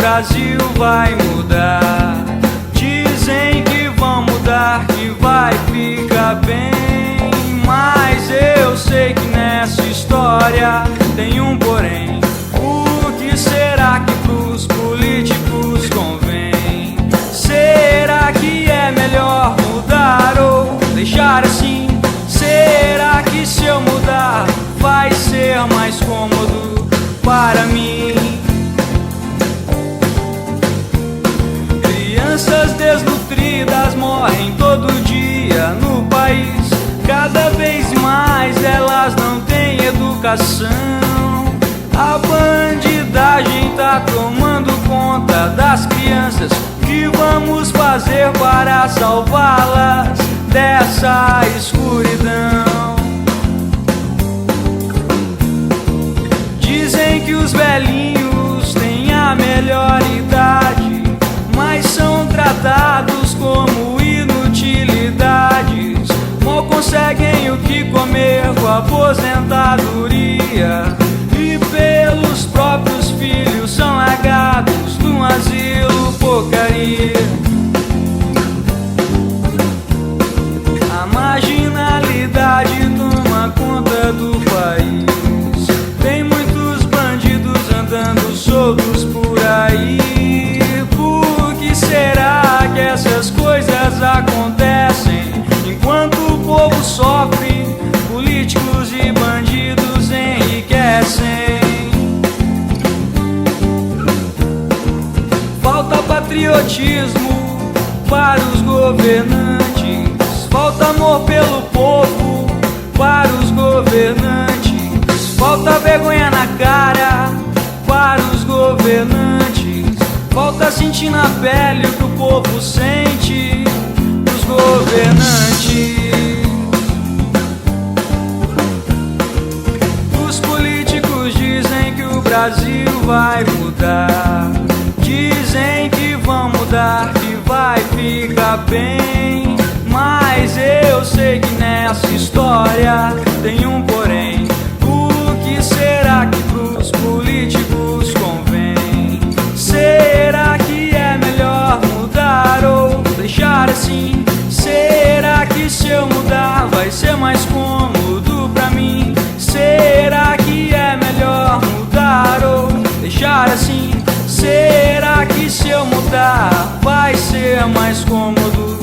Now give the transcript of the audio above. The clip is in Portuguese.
Brasil vai mudar. Dizem que vão mudar, que vai ficar bem, mas eu sei que nessa história tem um porém. O que será que pros políticos convém? Será que é melhor mudar ou deixar assim? Será que se eu mudar vai ser mais cômodo para mim? Crianças desnutridas morrem todo dia no país. Cada vez mais elas não têm educação. A bandidagem tá tomando conta das crianças. O que vamos fazer para salvá-las dessa escuridão? Dizem que os velhinhos têm a melhor idade, mas são tratados como inutilidades. Mal conseguem o que comer com a aposentadoria, e pelos próprios filhos são largados num asilo porcaria. A marginalidade toma conta do país. Tem muitos bandidos andando soltos por aí. Por que será que essas coisas acontecem? Enquanto o povo sofre, políticos e bandidos enriquecem. Falta patriotismo para os governantes, falta amor pelo povo para os governantes, falta vergonha na cara para os governantes, falta sentir na pele o que o povo sente dos governantes. Os políticos dizem que o Brasil vai mudar. Dizem que vão mudar, que vai ficar bem, mas eu sei que nessa história tem um porém. O que será que pros políticos convém? Será que é melhor mudar ou deixar assim? Será que se eu mudar vai ser mais cômodo pra mim? Será que é melhor mudar ou deixar assim? Será que se eu mudar vai ser mais cômodo?